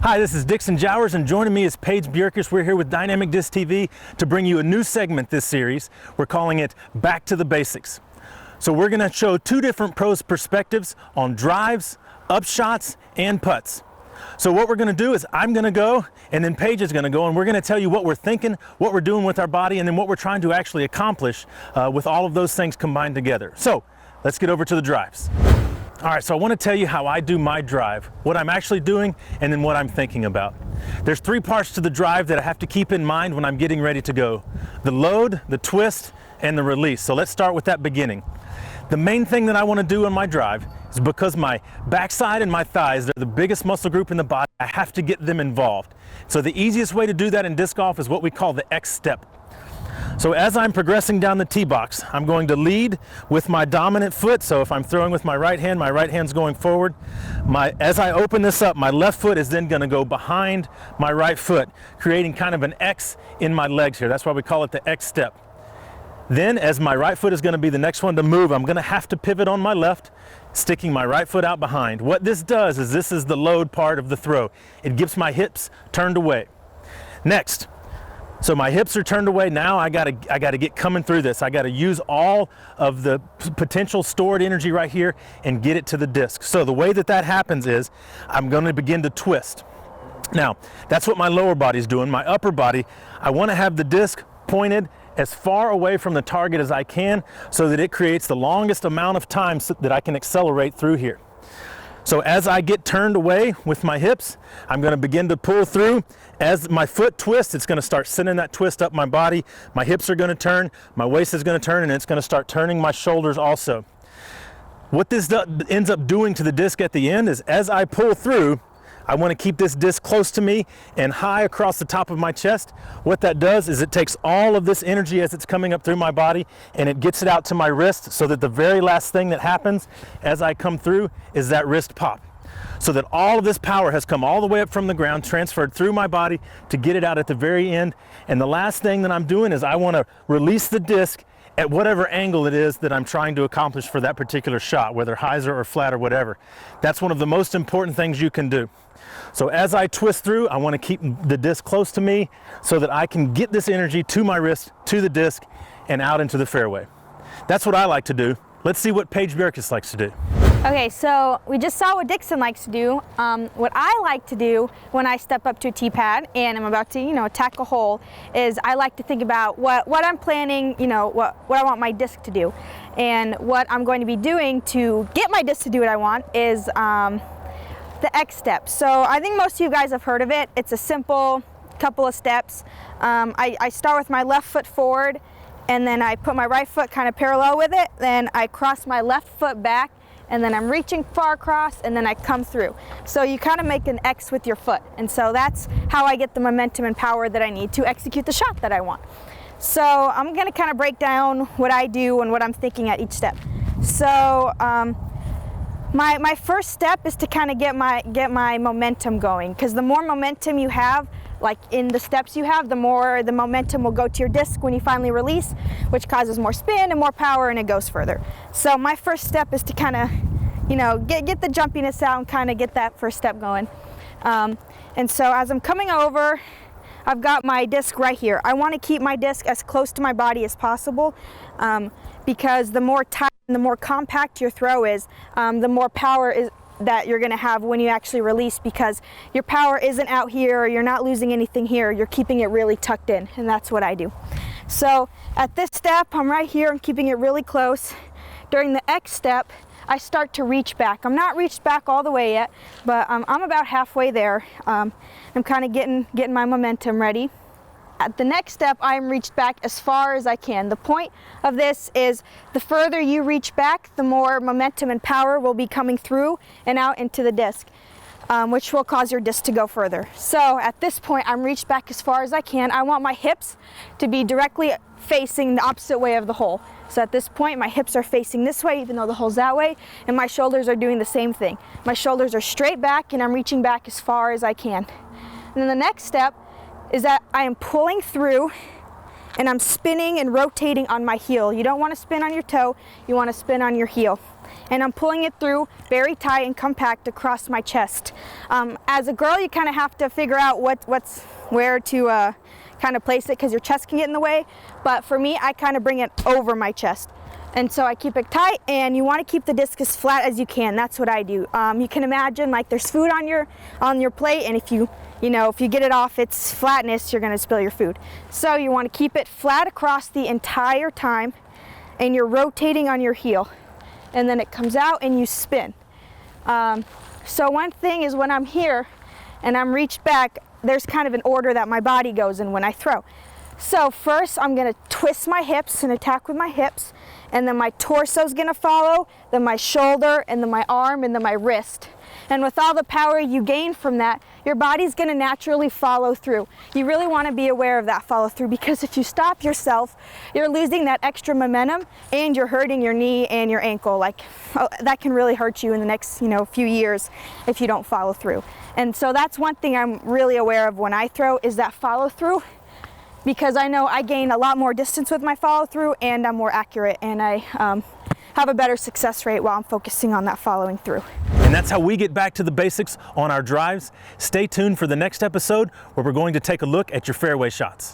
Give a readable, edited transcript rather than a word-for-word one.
Hi, this is Dixon Jowers, and joining me is Paige Bjerkes. We're here with Dynamic Disc TV to bring you a new segment this series. We're calling it Back to the Basics. So we're going to show two different pros' perspectives on drives, upshots, and putts. So what we're going to do is I'm going to go, and then Paige is going to go, and we're going to tell you what we're thinking, what we're doing with our body, and then what we're trying to actually accomplish with all of those things combined together. So let's get over to the drives. All right, so I want to tell you how I do my drive, what I'm actually doing, and then what I'm thinking about. There's three parts to the drive that I have to keep in mind when I'm getting ready to go: the load, the twist, and the release. So let's start with that beginning. The main thing that I want to do on my drive is, because my backside and my thighs, they're the biggest muscle group in the body, I have to get them involved. So the easiest way to do that in disc golf is what we call the X step. So as I'm progressing down the tee box, I'm going to lead with my dominant foot. So if I'm throwing with my right hand's going forward. As I open this up, my left foot is then going to go behind my right foot, creating kind of an X in my legs here. That's why we call it the X step. Then, as my right foot is going to be the next one to move, I'm going to have to pivot on my left, sticking my right foot out behind. What this does is, this is the load part of the throw. It gets my hips turned away. Next, so my hips are turned away. Now I gotta get coming through this. I gotta use all of the potential stored energy right here and get it to the disc. So the way that that happens is, I'm going to begin to twist. Now, that's what my lower body's doing. My upper body, I want to have the disc pointed as far away from the target as I can, so that it creates the longest amount of time that I can accelerate through here. So as I get turned away with my hips, I'm going to begin to pull through. As my foot twists, it's going to start sending that twist up my body. My hips are going to turn, my waist is going to turn, and it's going to start turning my shoulders also. What this ends up doing to the disc at the end is, as I pull through, I want to keep this disc close to me and high across the top of my chest. What that does is, it takes all of this energy as it's coming up through my body, and it gets it out to my wrist, so that the very last thing that happens as I come through is that wrist pop. So that all of this power has come all the way up from the ground, transferred through my body to get it out at the very end. And the last thing that I'm doing is, I want to release the disc at whatever angle it is that I'm trying to accomplish for that particular shot, whether hyzer or flat or whatever. That's one of the most important things you can do. So as I twist through, I want to keep the disc close to me, so that I can get this energy to my wrist, to the disc, and out into the fairway. That's what I like to do. Let's see what Paige Bjerkes likes to do. Okay, so we just saw what Dixon likes to do. What I like to do when I step up to a tee pad and I'm about to, attack a hole, is I like to think about what I'm planning, what I want my disc to do. And what I'm going to be doing to get my disc to do what I want is the X step. So I think most of you guys have heard of it. It's a simple couple of steps. I start with my left foot forward, and then I put my right foot kind of parallel with it. Then I cross my left foot back, and then I'm reaching far across, and then I come through. So you kind of make an X with your foot. And so that's how I get the momentum and power that I need to execute the shot that I want. So I'm going to kind of break down what I do and what I'm thinking at each step. So my first step is to kind of get my momentum going, because the more momentum you have, like in the steps you have, the more the momentum will go to your disc when you finally release, which causes more spin and more power, and it goes further. So my first step is to kind of, get the jumpiness out and kind of get that first step going. And so as I'm coming over, I've got my disc right here. I want to keep my disc as close to my body as possible, because the more tight and the more compact your throw is, the more power that you're going to have when you actually release, because your power isn't out here, or you're not losing anything here. You're keeping it really tucked in, and that's what I do. So at this step, I'm right here. I'm keeping it really close. During the X step, I start to reach back. I'm not reached back all the way yet, but I'm about halfway there. I'm kind of getting my momentum ready. At the next step, I'm reached back as far as I can. The point of this is, the further you reach back, the more momentum and power will be coming through and out into the disc, which will cause your disc to go further. So at this point, I'm reached back as far as I can. I want my hips to be directly facing the opposite way of the hole. So at this point, my hips are facing this way, even though the hole's that way, and my shoulders are doing the same thing. My shoulders are straight back, and I'm reaching back as far as I can. And then the next step is that I am pulling through, and I'm spinning and rotating on my heel. You don't want to spin on your toe, you want to spin on your heel. and I'm pulling it through very tight and compact across my chest. As a girl, you kind of have to figure out where to kind of place it because your chest can get in the way, but for me, I kind of bring it over my chest. And so I keep it tight, and you want to keep the disc as flat as you can. That's what I do. You can imagine like there's food on your plate, and if you get it off its flatness, you're going to spill your food. So you want to keep it flat across the entire time, and you're rotating on your heel. And then it comes out and you spin. So one thing is when I'm here and I'm reached back, there's kind of an order that my body goes in when I throw. So first I'm gonna twist my hips and attack with my hips, and then my torso's gonna follow, then my shoulder, and then my arm, and then my wrist. And with all the power you gain from that, your body's gonna naturally follow through. You really wanna be aware of that follow through, because if you stop yourself, you're losing that extra momentum and you're hurting your knee and your ankle. That can really hurt you in the next few years if you don't follow through. And so that's one thing I'm really aware of when I throw, is that follow through, because I know I gain a lot more distance with my follow through, and I'm more accurate, and I have a better success rate while I'm focusing on that following through. And that's how we get back to the basics on our drives. Stay tuned for the next episode where we're going to take a look at your fairway shots.